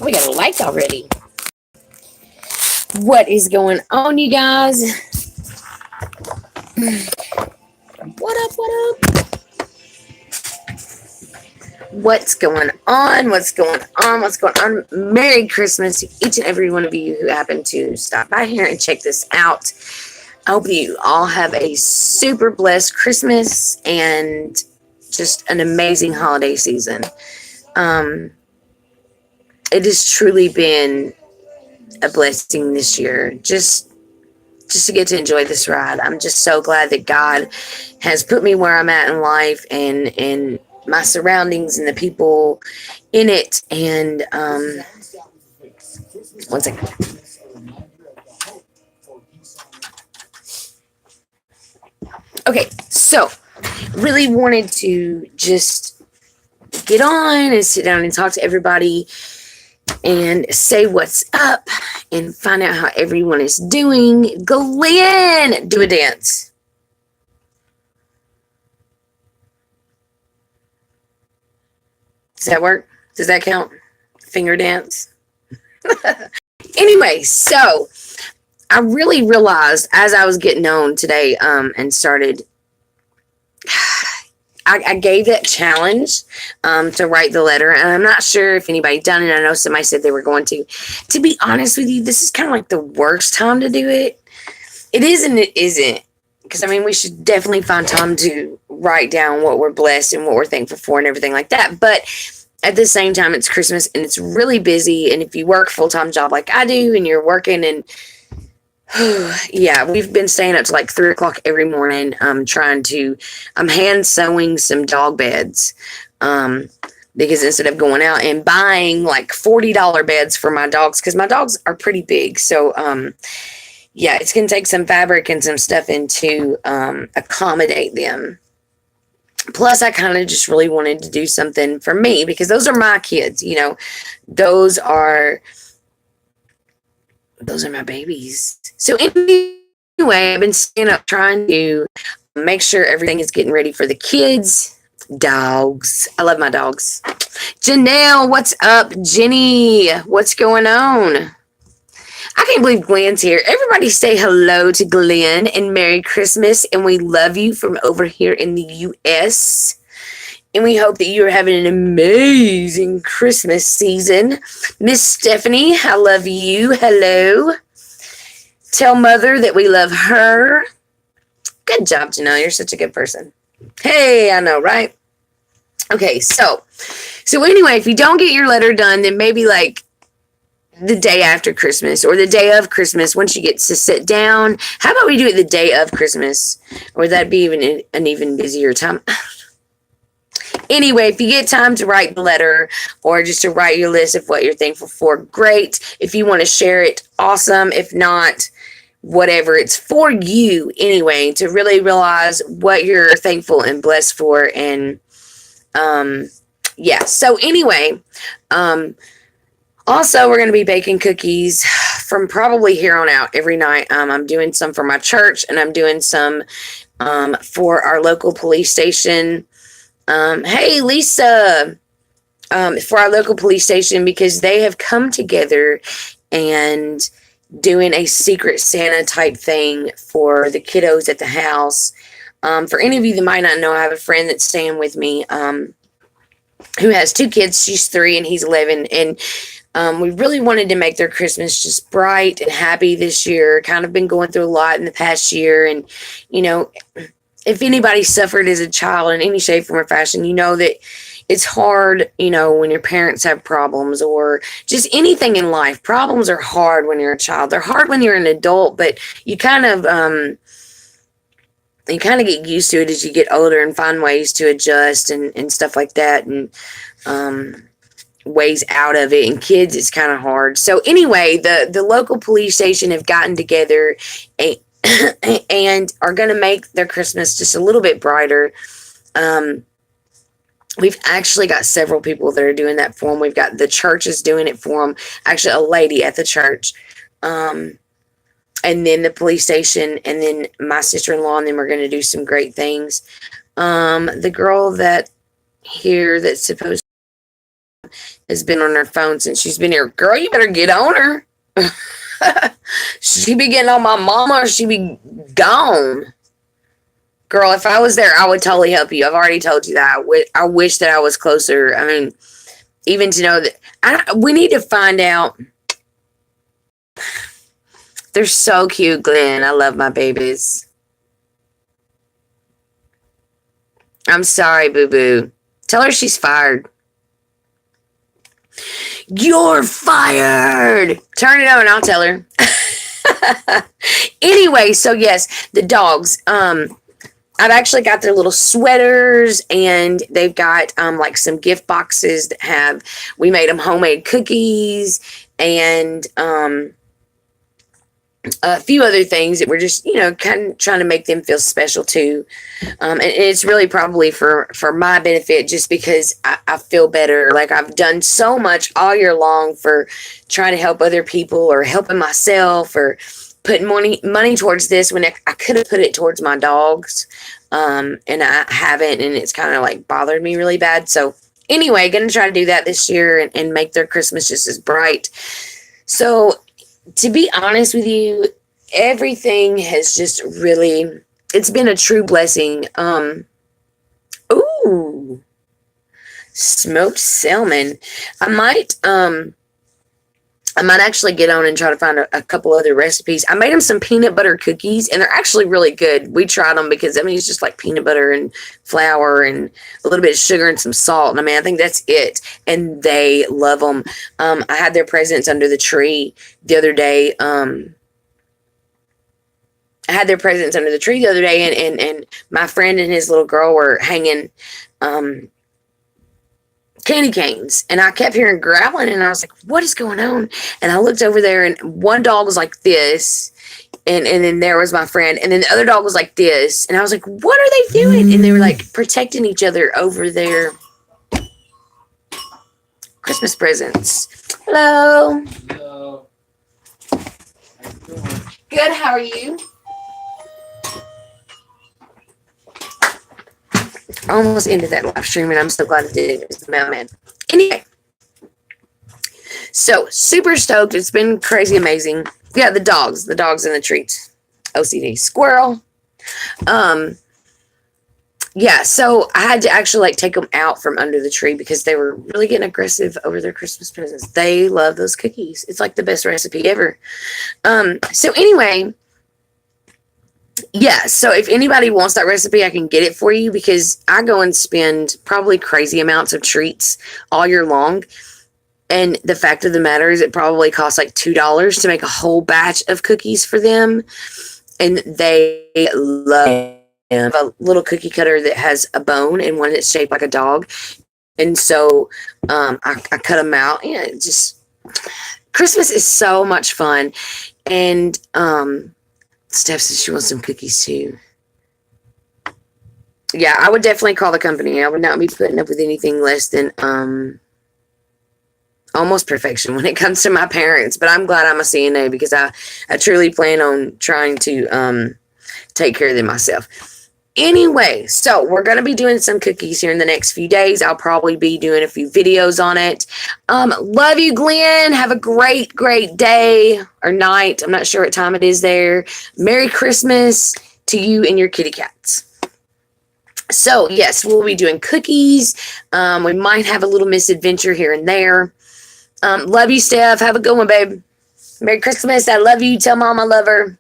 we got a like already. What is going on, you guys? What up, what up? What's going on? What's going on? What's going on? Merry Christmas to each and every one of you who happen to stop by here and check this out. I hope you all have a super blessed Christmas and just an amazing holiday season. It has truly been a blessing this year. Just to get to enjoy this ride. I'm just so glad that God has put me where I'm at in life and my surroundings and the people in it. And one second. Okay, so really wanted to just get on and sit down and talk to everybody and say what's up and find out how everyone is doing. Glenn, do a dance. Does that work? Does that count? Finger dance? Anyway, so I really realized as I was getting on today and started, I gave that challenge to write the letter, and I'm not sure if anybody done it. I know somebody said they were going to. To be honest with you, this is kind of like the worst time to do it. It is and it isn't. Because, I mean, we should definitely find time to write down what we're blessed and what we're thankful for and everything like that. But at the same time, it's Christmas and it's really busy. And if you work a full-time job like I do and you're working and yeah, we've been staying up to like 3 o'clock every morning. I'm hand sewing some dog beds. Because instead of going out and buying like $40 beds for my dogs, because my dogs are pretty big. So, yeah, it's going to take some fabric and some stuff in to accommodate them. Plus, I kind of just really wanted to do something for me because those are my kids, you know. Those are my babies. So anyway, I've been staying up trying to make sure everything is getting ready for the kids. Dogs. I love my dogs. Janelle, what's up? Jenny, what's going on? I can't believe Glenn's here. Everybody say hello to Glenn and Merry Christmas. And we love you from over here in the U.S. And we hope that you're having an amazing Christmas season. Miss Stephanie, I love you. Hello. Tell Mother that we love her. Good job, Janelle. You're such a good person. Hey, I know, right? Okay, so anyway, if you don't get your letter done, then maybe like the day after Christmas or the day of Christmas, once you get to sit down. How about we do it the day of Christmas? Or would that be even an even busier time? Anyway, if you get time to write the letter or just to write your list of what you're thankful for, great. If you want to share it, awesome. If not, whatever. It's for you anyway to really realize what you're thankful and blessed for. And yeah. So anyway, also, we're going to be baking cookies from probably here on out every night. I'm doing some for my church, and I'm doing some for our local police station. Hey, Lisa, for our local police station, because they have come together and doing a secret Santa type thing for the kiddos at the house. For any of you that might not know, I have a friend that's staying with me who has 2 kids. She's 3 and he's 11. And we really wanted to make their Christmas just bright and happy this year. Kind of been going through a lot in the past year. And, you know, if anybody suffered as a child in any shape, form, or fashion, you know that it's hard, you know, when your parents have problems or just anything in life. Problems are hard when you're a child. They're hard when you're an adult, but you kind of get used to it as you get older and find ways to adjust and stuff like that. And ways out of it. And kids, it's kind of hard. So anyway, the local police station have gotten together and are going to make their Christmas just a little bit brighter. We've actually got several people that are doing that for them. We've got the church is doing it for them. Actually, a lady at the church. And then the police station, and then my sister-in-law and them are going to do some great things. The girl that's supposed has been on her phone since she's been here. Girl, you better get on her. She be getting on my mama or she be gone. Girl, if I was there, I would totally help you. I've already told you that. I wish that I was closer. I mean, even to know that we need to find out. They're so cute, Glenn. I love my babies. I'm sorry, boo-boo. Tell her she's fired. You're fired. Turn it on, I'll tell her. Anyway, so yes, the dogs. I've actually got their little sweaters, and they've got like some gift boxes that we made them homemade cookies, and a few other things that we're just, kind of trying to make them feel special too. And it's really probably for my benefit, just because I feel better. Like, I've done so much all year long for trying to help other people or helping myself or putting money towards this when I could have put it towards my dogs. And I haven't, and it's kind of like bothered me really bad. So anyway, going to try to do that this year and make their Christmas just as bright. So, to be honest with you, everything has just really, it's been a true blessing. Ooh, smoked salmon. I might actually get on and try to find a couple other recipes. I made them some peanut butter cookies, and they're actually really good. We tried them because, it's just like peanut butter and flour and a little bit of sugar and some salt. And I think that's it. And they love them. I had their presents under the tree the other day. And my friend and his little girl were hanging candy canes, and I kept hearing growling, and I was like, what is going on? And I looked over there, and one dog was like this, and then there was my friend, and then the other dog was like this, and I was like, what are they doing? And they were like protecting each other over their Christmas presents. Hello. Hello. How you doing? Good, how are you? I almost ended that live stream, and I'm so glad I did. It was the mailman. Anyway, so super stoked. It's been crazy amazing. Yeah, the dogs and the treats. OCD squirrel. Yeah, so I had to actually take them out from under the tree because they were really getting aggressive over their Christmas presents. They love those cookies. It's like the best recipe ever. So anyway. Yeah, so if anybody wants that recipe, I can get it for you, because I go and spend probably crazy amounts of treats all year long. And the fact of the matter is, it probably costs like $2 to make a whole batch of cookies for them. And they love it. I have a little cookie cutter that has a bone and one that's shaped like a dog. And so I cut them out. Yeah, Christmas is so much fun. And Steph says she wants some cookies too. Yeah, I would definitely call the company. I would not be putting up with anything less than almost perfection when it comes to my parents. But I'm glad I'm a CNA, because I truly plan on trying to take care of them myself. Anyway, so we're going to be doing some cookies here in the next few days. I'll probably be doing a few videos on it. Love you, Glenn. Have a great, great day or night. I'm not sure what time it is there. Merry Christmas to you and your kitty cats. So, yes, we'll be doing cookies. We might have a little misadventure here and there. Love you, Steph. Have a good one, babe. Merry Christmas. I love you. Tell Mom I love her.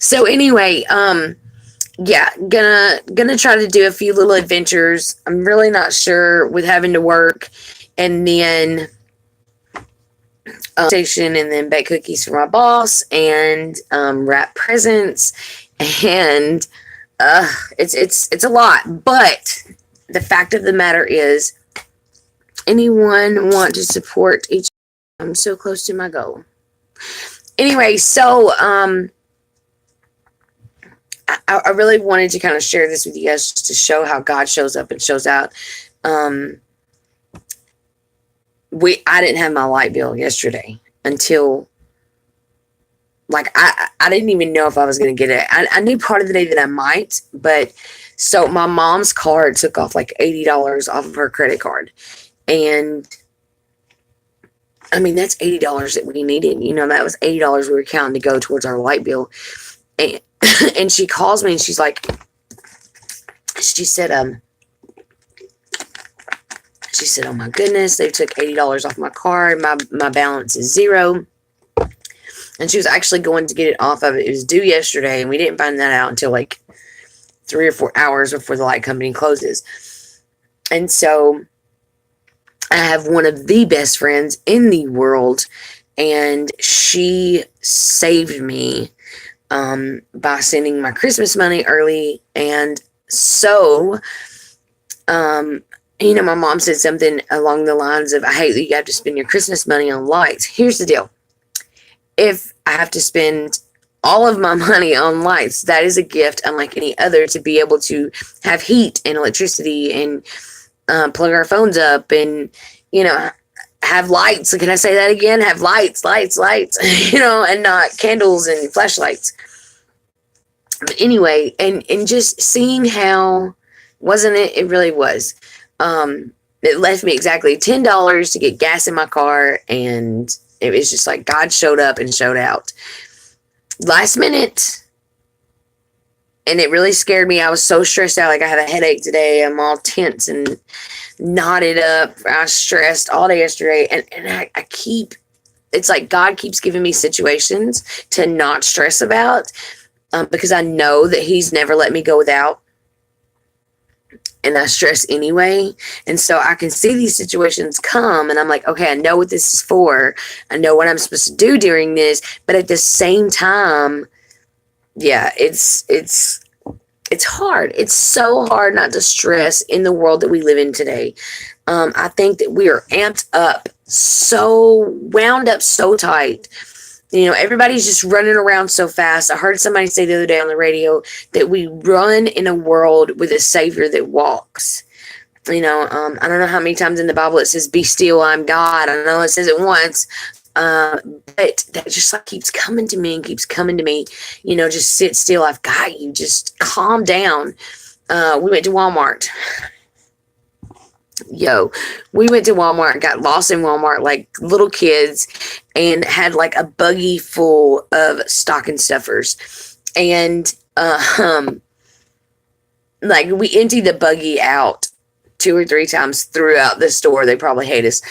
So anyway, yeah, gonna try to do a few little adventures. I'm really not sure with having to work and then station and then bake cookies for my boss and wrap presents, and it's a lot. But the fact of the matter is, anyone want to support each? I'm so close to my goal. Anyway, so I really wanted to kind of share this with you guys, just to show how God shows up and shows out. I didn't have my light bill yesterday until, I didn't even know if I was going to get it. I knew part of the day that I might, but So my mom's card took off like $80 off of her credit card. And I mean, that's $80 that we needed. You know, that was $80 we were counting to go towards our light bill. And, and she calls me and she's like, she said, oh my goodness, they took $80 off my card. My balance is zero. And she was actually going to get it off of it. It was due yesterday, and we didn't find that out until like 3 or 4 hours before the light company closes. And so I have one of the best friends in the world, and she saved me by sending my Christmas money early. And so, you know, my mom said something along the lines of, I hate that you have to spend your Christmas money on lights. Here's the deal. If I have to spend all of my money on lights, that is a gift unlike any other, to be able to have heat and electricity and plug our phones up and, you know, have lights. So can I say that again? Have lights, you know, and not candles and flashlights. But anyway, and just seeing how, wasn't it? It really was. It left me exactly $10 to get gas in my car, and it was just like God showed up and showed out last minute. And it really scared me. I was so stressed out. Like, I have a headache today. I'm all tense and knotted up. I was stressed all day yesterday. And I keep, it's like God keeps giving me situations to not stress about, because I know that He's never let me go without. And I stress anyway. And so I can see these situations come, and I'm like, okay, I know what this is for. I know what I'm supposed to do during this. But at the same time, yeah, it's hard. It's so hard not to stress in the world that we live in today. I think that we are amped up, so wound up, so tight. You know, everybody's just running around so fast. I heard somebody say the other day on the radio that we run in a world with a Savior that walks. You know, I don't know how many times in the Bible it says, "Be still, I'm God." I know it says it once, but that just like keeps coming to me and keeps coming to me. You know, just sit still. I've got you. Just calm down. We went to Walmart. We went to Walmart, got lost in Walmart like little kids, and had like a buggy full of stocking stuffers. And like we emptied the buggy out 2 or 3 times throughout the store. They probably hate us.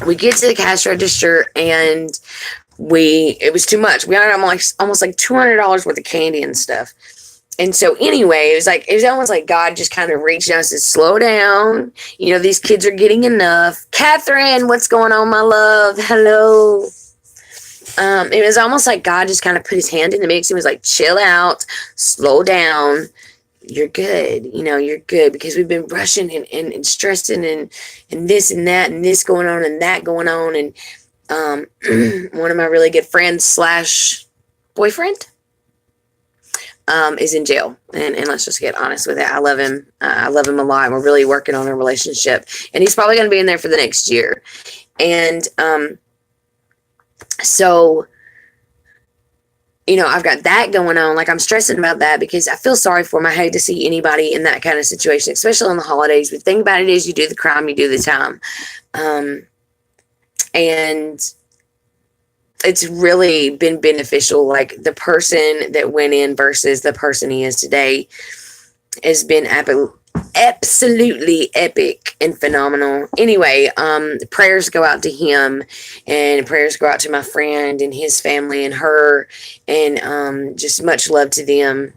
We get to the cash register, and it was too much. We had almost like $200 worth of candy and stuff. And so anyway, it was almost like God just kind of reached out and said, slow down. You know, these kids are getting enough. Catherine, what's going on, my love? Hello. It was almost like God just kind of put His hand in the mix and was like, chill out, slow down. You're good. You know, you're good, because we've been rushing and stressing and this and that and this going on and that going on. And one of my really good friends / boyfriend is in jail. And let's just get honest with it. I love him. I love him a lot. We're really working on a relationship. And he's probably going to be in there for the next year. And so, you know, I've got that going on. Like, I'm stressing about that because I feel sorry for him. I hate to see anybody in that kind of situation, especially on the holidays. But the thing about it is, you do the crime, you do the time. And it's really been beneficial. Like, the person that went in versus the person he is today has been absolutely epic and phenomenal. Anyway, prayers go out to him, and prayers go out to my friend and his family and her, and just much love to them.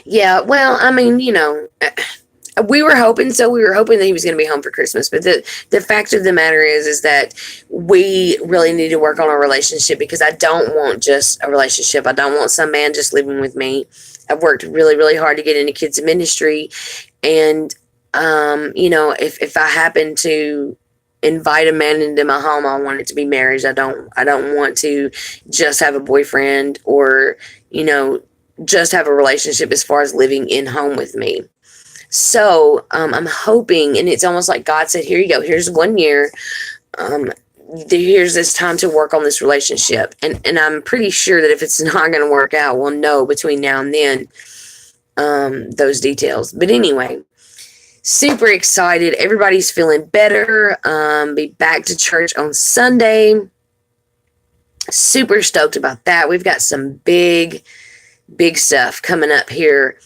Yeah, well, I mean, you know, we were hoping that he was going to be home for Christmas, but the fact of the matter is that we really need to work on our relationship, because I don't want just a relationship. I don't want some man just living with me. I've worked really, really hard to get into kids ministry, and you know, if I happen to invite a man into my home, I want it to be marriage. I don't want to just have a boyfriend, or, you know, just have a relationship as far as living in home with me. So I'm hoping, and it's almost like God said, here you go. Here's 1 year. here's this time to work on this relationship. And I'm pretty sure that if it's not going to work out, we'll know between now and then those details. But anyway, super excited. Everybody's feeling better. Be back to church on Sunday. Super stoked about that. We've got some big stuff coming up here.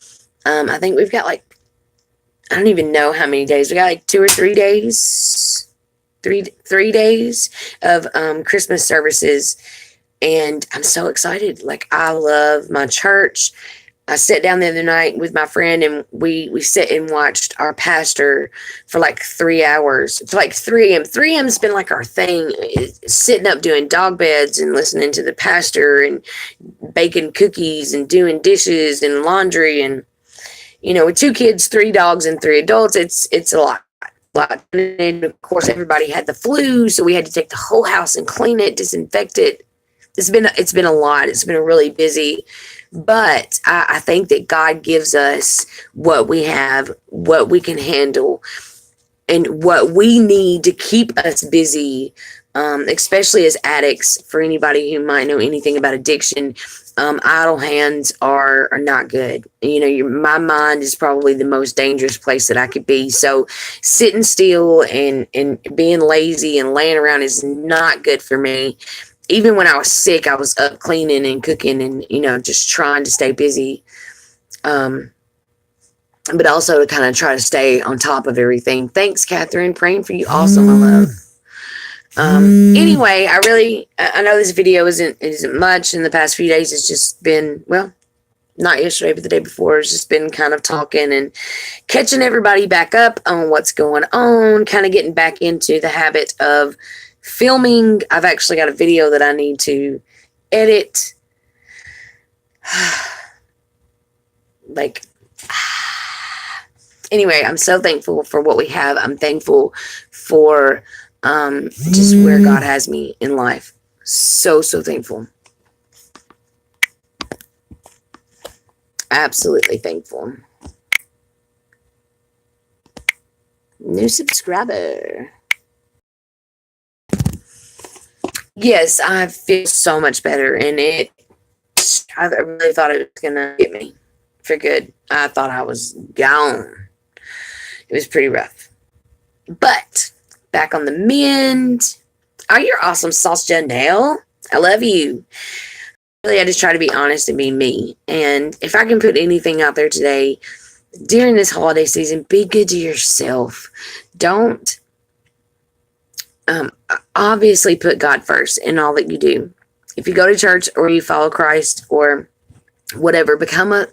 I think we've got like, I don't even know how many days. We got like 2 or 3 days. Three days of Christmas services, and I'm so excited. Like, I love my church. I sat down the other night with my friend, and we sat and watched our pastor for like 3 hours. It's like 3 a.m. 3 a.m.'s been like our thing, sitting up doing dog beds and listening to the pastor and baking cookies and doing dishes and laundry. And, you know, with 2 kids, 3 dogs, and 3 adults, it's a lot. And of course, everybody had the flu, so we had to take the whole house and clean it, disinfect it. It's been a lot. It's been a really busy, but I think that God gives us what we have, what we can handle, and what we need to keep us busy, especially as addicts. For anybody who might know anything about addiction, idle hands are not good. You know, my mind is probably the most dangerous place that I could be. So sitting still and being lazy and laying around is not good for me. Even when I was sick, I was up cleaning and cooking and, you know, just trying to stay busy. But also to kind of try to stay on top of everything. Thanks, Catherine. Praying for you also, my love. Anyway, I know this video isn't much in the past few days. It's just been, well, not yesterday, but the day before. It's just been kind of talking and catching everybody back up on what's going on, kind of getting back into the habit of filming. I've actually got a video that I need to edit. Like, anyway, I'm so thankful for what we have. I'm thankful for just where God has me in life. So thankful. Absolutely thankful. New subscriber. Yes, I feel so much better, and I really thought it was gonna get me for good. I thought I was gone. It was pretty rough, but back on the mend. Oh, you're awesome, Sauce Janelle. I love you. Really, I just try to be honest and be me. And if I can put anything out there today, during this holiday season, be good to yourself. Don't obviously put God first in all that you do. If you go to church or you follow Christ or whatever, become a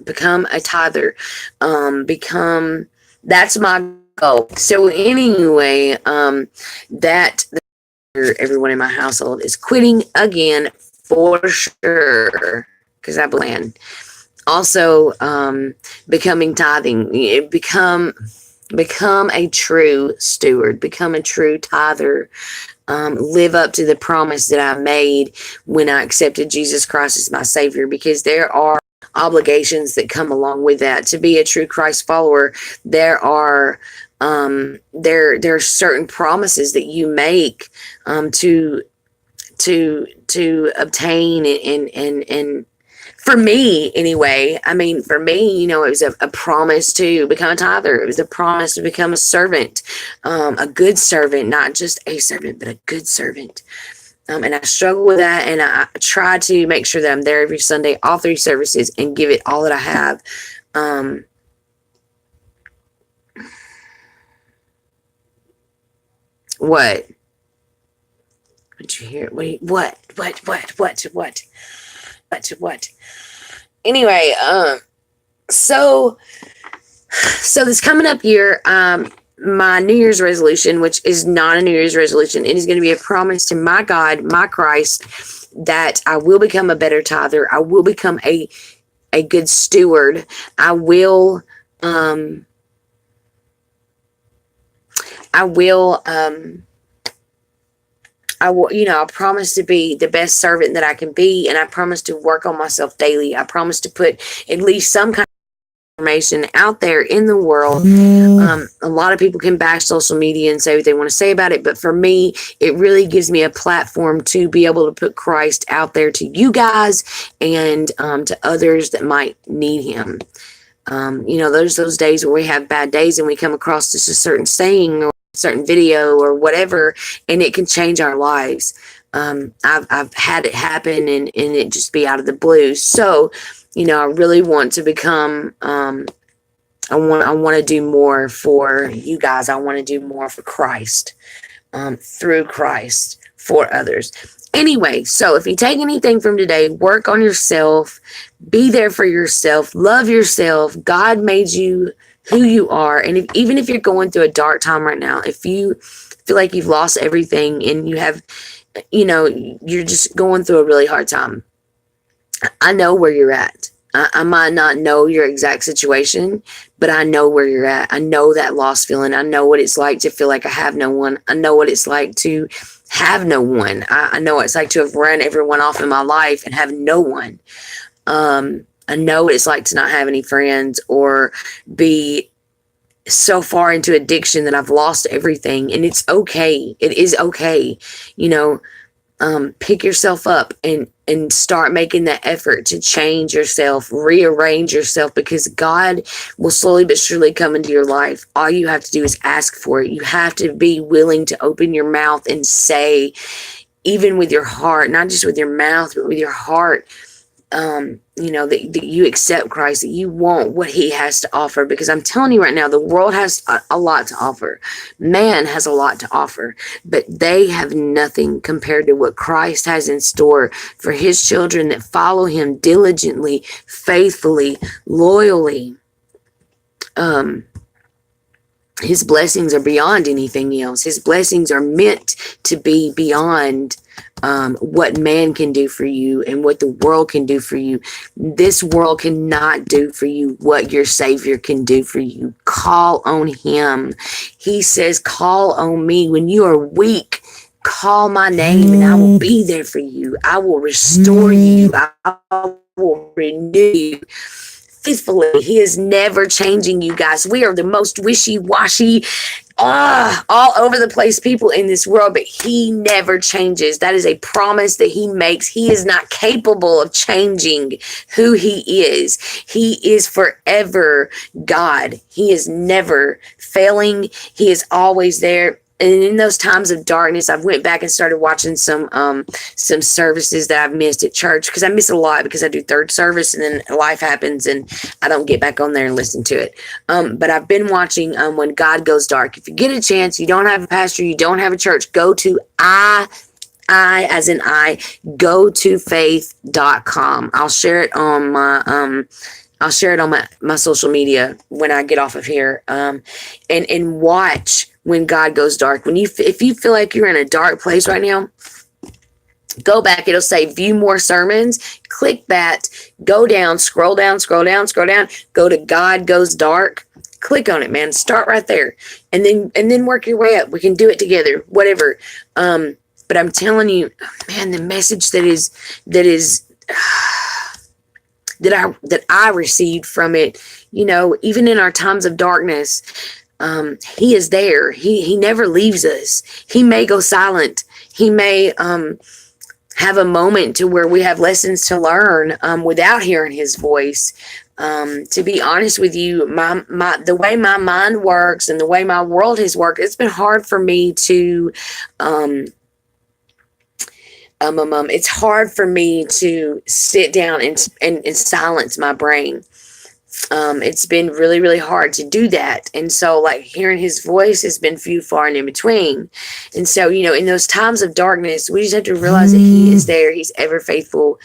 tither. That's my goal. So anyway, that everyone in my household is quitting again for sure, because I plan. Also, becoming tithing. Become a true steward. Become a true tither. Live up to the promise that I made when I accepted Jesus Christ as my Savior, because there are obligations that come along with that. To be a true Christ follower, there are certain promises that you make to obtain and for me anyway. I mean, for me, you know, it was a promise to become a tither. It was a promise to become a servant, a good servant, not just a servant, but a good servant. And I struggle with that, and I try to make sure that I'm there every Sunday, all 3 services, and give it all that I have. What? What'd you hear? What? Anyway, so this coming up year, my New Year's resolution, which is not a New Year's resolution, it is going to be a promise to my God, my Christ, that I will become a better tither. I will become a good steward. I will you know, I promise to be the best servant that I can be, and I promise to work on myself daily. I promise to put at least some kind information out there in the world. A lot of people can bash social media and say what they want to say about it, but for me, it really gives me a platform to be able to put Christ out there to you guys and to others that might need him. There's those days where we have bad days and we come across just a certain saying or a certain video or whatever, and it can change our lives. I've had it happen and it just be out of the blue. So, I really want to become, I want to do more for you guys. I want to do more for Christ, through Christ for others. Anyway, so if you take anything from today, work on yourself, be there for yourself, love yourself. God made you who you are. And even if you're going through a dark time right now, if you feel like you've lost everything and you have, you're just going through a really hard time, I know where you're at. I might not know your exact situation, but I know where you're at. I know that lost feeling. I know what it's like to feel like I have no one. I know what it's like to have no one. I know what it's like to have run everyone off in my life and have no one. I know what it's like to not have any friends or be so far into addiction that I've lost everything. And it's okay. It is okay. Pick yourself up and start making that effort to change yourself, rearrange yourself, because God will slowly but surely come into your life. All you have to do is ask for it. You have to be willing to open your mouth and say, even with your heart, not just with your mouth, but with your heart, that you accept Christ, that you want what he has to offer. Because I'm telling you right now, the world has a lot to offer. Man has a lot to offer, but they have nothing compared to what Christ has in store for his children that follow him diligently, faithfully, loyally. His blessings are beyond anything else. His blessings are meant to be beyond what man can do for you and what the world can do for you. This world cannot do for you what your Savior can do for you. Call on him. He says, call on me when you are weak. Call my name and I will be there for you. I will restore you. I will renew you. Faithfully. He is never changing, you guys. We are the most wishy-washy, all over the place people in this world, but he never changes. That is a promise that he makes. He is not capable of changing who he is. He is forever God. He is never failing. He is always there. And in those times of darkness, I've went back and started watching some services that I've missed at church, because I miss a lot because I do third service and then life happens and I don't get back on there and listen to it. But I've been watching When God Goes Dark. If you get a chance, you don't have a pastor, you don't have a church, go to go to faith.com. I'll share it on my social media when I get off of here. And watch When God Goes Dark. If you feel like you're in a dark place right now, go back. It'll say view more sermons. Click that. Go down, scroll down. Go to God Goes Dark. Click on it, man. Start right there. And then work your way up. We can do it together. Whatever. But I'm telling you, man, the message that I received from it, even in our times of darkness, he is there. He never leaves us. He may go silent. He may have a moment to where we have lessons to learn without hearing his voice. To be honest with you, the way my mind works and the way my world has worked, it's been hard for me to it's hard for me to sit down and silence my brain. It's been really, really hard to do that. And so like hearing his voice has been few, far and in between. And so, in those times of darkness, we just have to realize that he is there. He's ever faithful.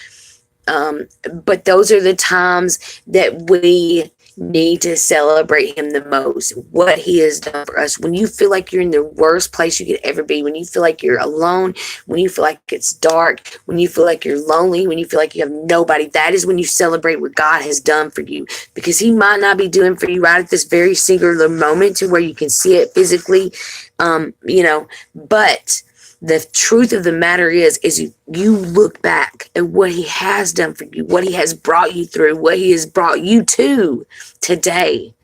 But those are the times that we need to celebrate him the most, what he has done for us. When you feel like you're in the worst place you could ever be, when you feel like you're alone, when you feel like it's dark, when you feel like you're lonely, when you feel like you have nobody, that is when you celebrate what God has done for you, because he might not be doing for you right at this very singular moment to where you can see it physically, but The truth of the matter is you look back at what he has done for you, what he has brought you through, what he has brought you to today.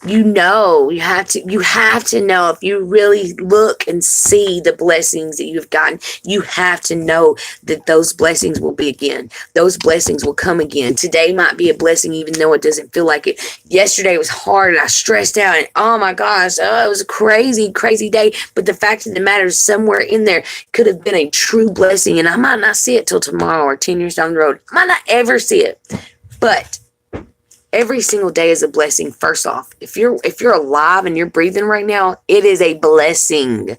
You have to know, if you really look and see the blessings that you've gotten, you have to know that those blessings will be again. Those blessings will come again. Today might be a blessing, even though it doesn't feel like it. Yesterday was hard and I stressed out, and oh my gosh, it was a crazy, crazy day. But the fact of the matter is, somewhere in there could have been a true blessing, and I might not see it till tomorrow or 10 years down the road. I might not ever see it. But every single day is a blessing. First off, if you're alive and you're breathing right now, it is a blessing.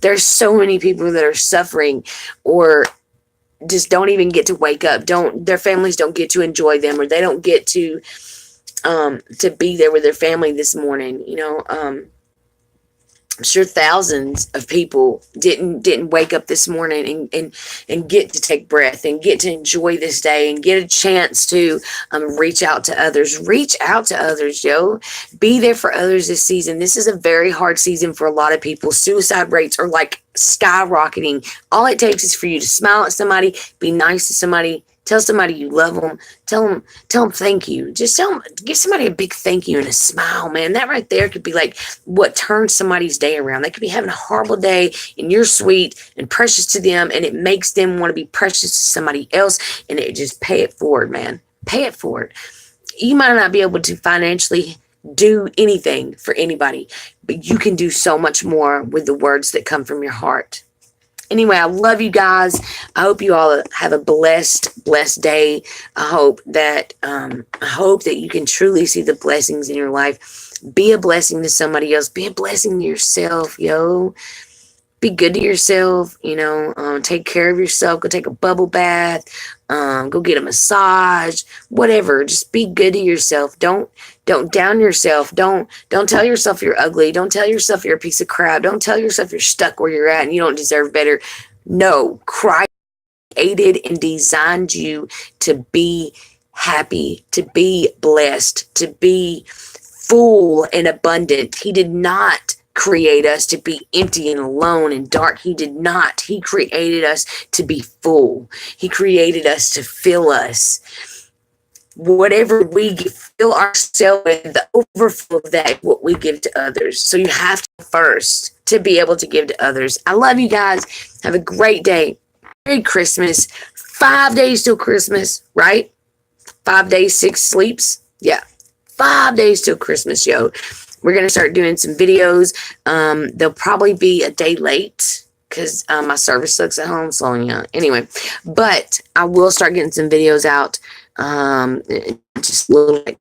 There's so many people that are suffering or just don't even get to wake up. Their families don't get to enjoy them, or they don't get to be there with their family this morning. I'm sure thousands of people didn't wake up this morning and get to take breath and get to enjoy this day and get a chance to reach out to others. Reach out to others, yo. Be there for others this season. This is a very hard season for a lot of people. Suicide rates are like skyrocketing. All it takes is for you to smile at somebody, be nice to somebody, tell somebody you love them, tell them thank you. Just give somebody a big thank you and a smile, man. That right there could be like what turns somebody's day around. They could be having a horrible day and you're sweet and precious to them, and it makes them want to be precious to somebody else, and it just pay it forward, man. Pay it forward. You might not be able to financially do anything for anybody, but you can do so much more with the words that come from your heart. Anyway, I love you guys. I hope you all have a blessed day. I hope that you can truly see the blessings in your life. Be a blessing to somebody else. Be a blessing to yourself, yo. Be good to yourself. Take care of yourself. Go take a bubble bath. Go get a massage. Whatever. Just be good to yourself. Don't down yourself. Don't tell yourself you're ugly. Don't tell yourself you're a piece of crap. Don't tell yourself you're stuck where you're at and you don't deserve better. No, Christ created and designed you to be happy, to be blessed, to be full and abundant. He did not create us to be empty and alone and dark. He did not. He created us to be full. He created us to fill us. Whatever we fill ourselves with, the overflow of that, what we give to others. So you have to first to be able to give to others. I love you guys. Have a great day. Merry Christmas. 5 days till Christmas, right? 5 days, 6 sleeps. Yeah. 5 days till Christmas, yo. We're going to start doing some videos. They'll probably be a day late because my service sucks at home. So, yeah. Anyway, but I will start getting some videos out. Just little like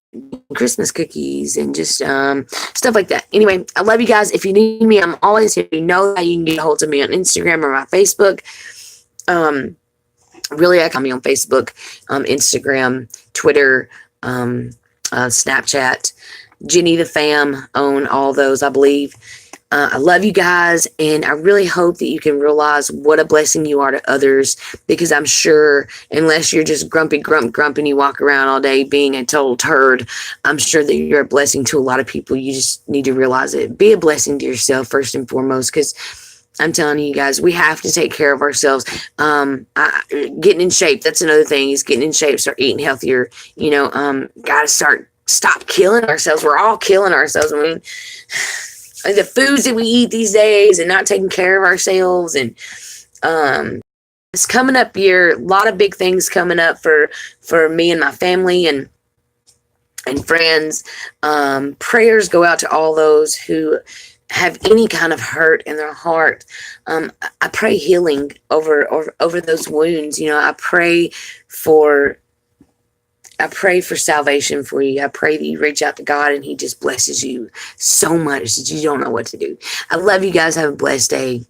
Christmas cookies and just stuff like that. Anyway, I love you guys. If you need me, I'm always here. You know that you can get a hold of me on Instagram or my Facebook. Really, I call me on Facebook, Instagram, Twitter, Snapchat. Jenny the Fam own all those, I believe. I love you guys, and I really hope that you can realize what a blessing you are to others, because I'm sure, unless you're just grumpy and you walk around all day being a total turd, I'm sure that you're a blessing to a lot of people. You just need to realize it. Be a blessing to yourself first and foremost, because I'm telling you guys, we have to take care of ourselves. Getting in shape, that's another thing, is getting in shape, start eating healthier. Gotta stop killing ourselves. We're all killing ourselves. I mean, the foods that we eat these days and not taking care of ourselves. And it's coming up year, a lot of big things coming up for me and my family and friends. Prayers go out to all those who have any kind of hurt in their heart. I pray healing over those wounds. I pray for salvation for you. I pray that you reach out to God and he just blesses you so much that you don't know what to do. I love you guys. Have a blessed day.